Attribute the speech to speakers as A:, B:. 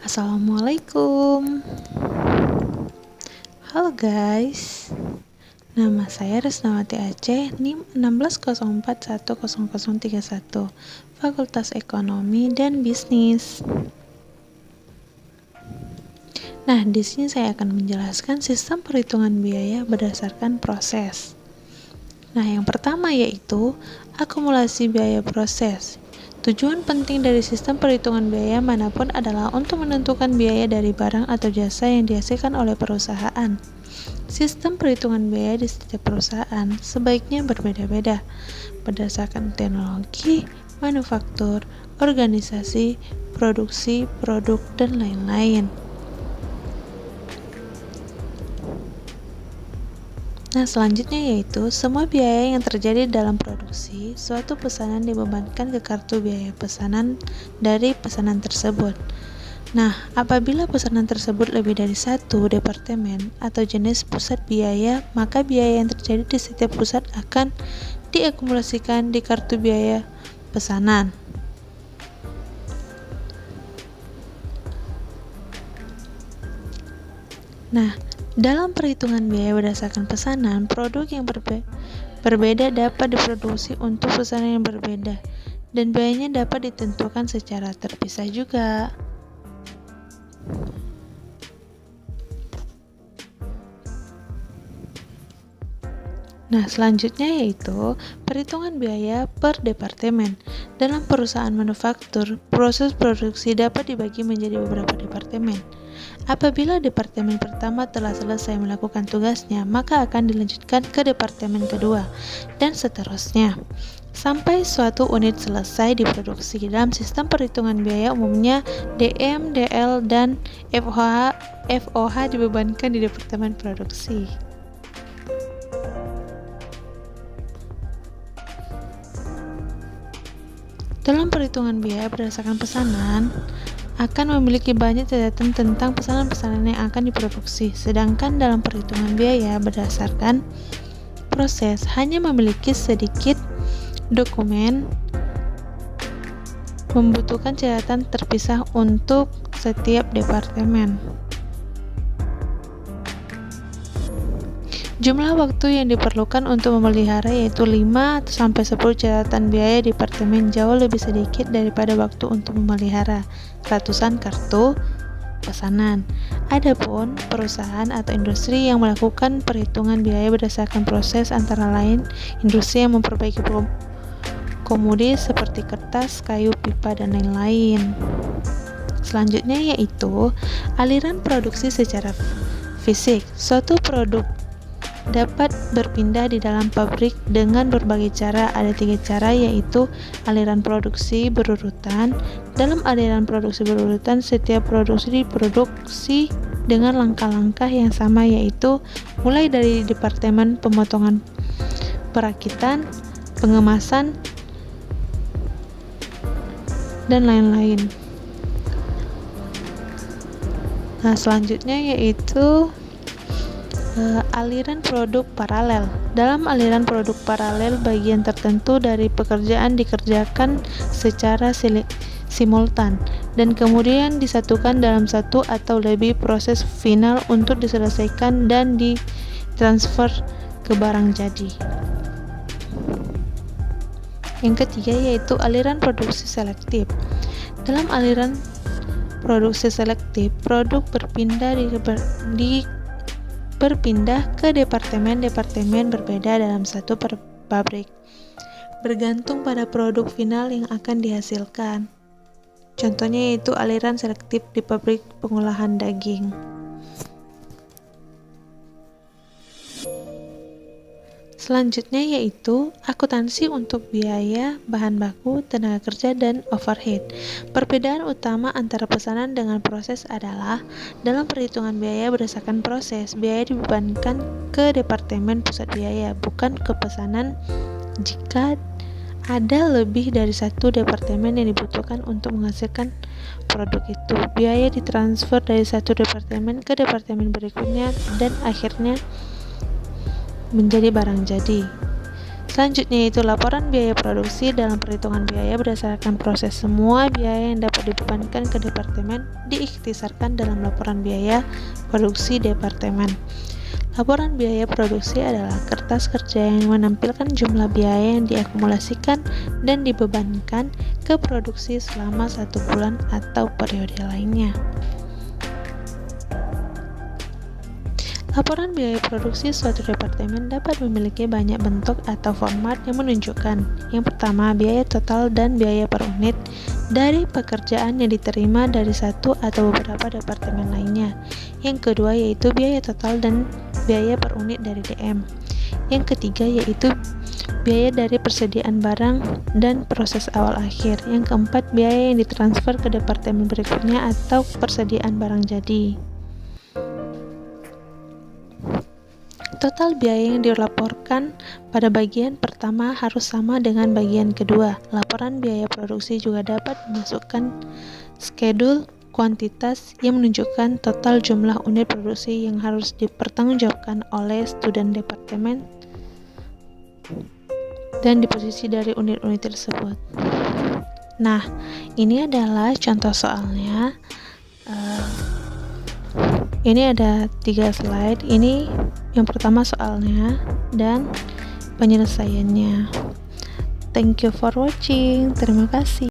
A: Assalamualaikum. Halo guys. Nama saya Resnawati Aceh, NIM 1604100031, Fakultas Ekonomi dan Bisnis. Nah, di sini saya akan menjelaskan sistem perhitungan biaya berdasarkan proses. Nah, yang pertama yaitu akumulasi biaya proses. Tujuan penting dari sistem perhitungan biaya manapun adalah untuk menentukan biaya dari barang atau jasa yang dihasilkan oleh perusahaan. Sistem perhitungan biaya di setiap perusahaan sebaiknya berbeda-beda berdasarkan teknologi, manufaktur, organisasi, produksi, produk, dan lain-lain. Nah, selanjutnya yaitu semua biaya yang terjadi dalam produksi suatu pesanan dibebankan ke kartu biaya pesanan dari pesanan tersebut. Nah, apabila pesanan tersebut lebih dari satu departemen atau jenis pusat biaya, maka biaya yang terjadi di setiap pusat akan diakumulasikan di kartu biaya pesanan. Nah, dalam perhitungan biaya berdasarkan pesanan, produk yang berbeda dapat diproduksi untuk pesanan yang berbeda, dan biayanya dapat ditentukan secara terpisah juga. Nah, selanjutnya yaitu perhitungan biaya per departemen. Dalam perusahaan manufaktur, proses produksi dapat dibagi menjadi beberapa departemen. Apabila departemen pertama telah selesai melakukan tugasnya, maka akan dilanjutkan ke departemen kedua, dan seterusnya, sampai suatu unit selesai diproduksi. Dalam sistem perhitungan biaya umumnya, DM, DL, dan FOH dibebankan di departemen produksi. Dalam perhitungan biaya berdasarkan pesanan, akan memiliki banyak catatan tentang pesanan-pesanan yang akan diproduksi, sedangkan dalam perhitungan biaya berdasarkan proses hanya memiliki sedikit dokumen, membutuhkan catatan terpisah untuk setiap departemen. Jumlah waktu yang diperlukan untuk memelihara yaitu 5-10 catatan biaya departemen, jauh lebih sedikit daripada waktu untuk memelihara ratusan kartu pesanan. Adapun perusahaan atau industri yang melakukan perhitungan biaya berdasarkan proses antara lain industri yang memperbaiki komodi seperti kertas, kayu, pipa, dan lain-lain. Selanjutnya yaitu aliran produksi secara fisik. Suatu produk dapat berpindah di dalam pabrik dengan berbagai cara. Ada 3 cara, yaitu aliran produksi berurutan. Dalam aliran produksi berurutan, setiap produksi diproduksi dengan langkah-langkah yang sama, yaitu mulai dari departemen pemotongan, perakitan, pengemasan, dan lain-lain. Nah, selanjutnya yaitu aliran produk paralel. Dalam aliran produk paralel, bagian tertentu dari pekerjaan dikerjakan secara simultan dan kemudian disatukan dalam satu atau lebih proses final untuk diselesaikan dan ditransfer ke barang jadi. Yang ketiga yaitu aliran produksi selektif. Dalam aliran produksi selektif, produk berpindah ke departemen-departemen berbeda dalam satu pabrik, bergantung pada produk final yang akan dihasilkan. Contohnya yaitu aliran selektif di pabrik pengolahan daging. Selanjutnya yaitu akuntansi untuk biaya, bahan baku, tenaga kerja, dan overhead. Perbedaan utama antara pesanan dengan proses adalah dalam perhitungan biaya berdasarkan proses, biaya dibebankan ke departemen pusat biaya, bukan ke pesanan. Jika ada lebih dari satu departemen yang dibutuhkan untuk menghasilkan produk itu, biaya ditransfer dari satu departemen ke departemen berikutnya dan akhirnya menjadi barang jadi. Selanjutnya yaitu laporan biaya produksi. Dalam perhitungan biaya berdasarkan proses, semua biaya yang dapat dibebankan ke departemen diikhtisarkan dalam laporan biaya produksi departemen. Laporan biaya produksi adalah kertas kerja yang menampilkan jumlah biaya yang diakumulasikan dan dibebankan ke produksi selama 1 bulan atau periode lainnya. Laporan biaya produksi suatu departemen dapat memiliki banyak bentuk atau format yang menunjukkan. Yang pertama, biaya total dan biaya per unit dari pekerjaan yang diterima dari satu atau beberapa departemen lainnya. Yang kedua yaitu biaya total dan biaya per unit dari DM. Yang ketiga yaitu biaya dari persediaan barang dan proses awal akhir. Yang keempat, biaya yang ditransfer ke departemen berikutnya atau persediaan barang jadi. Total biaya yang dilaporkan pada bagian pertama harus sama dengan bagian kedua. Laporan biaya produksi juga dapat memasukkan skedul kuantitas yang menunjukkan total jumlah unit produksi yang harus dipertanggungjawabkan oleh student departemen dan disposisi dari unit-unit tersebut. Nah, ini adalah contoh soalnya. Ini ada 3 slide. Ini yang pertama soalnya dan penyelesaiannya. Thank you for watching. Terima kasih.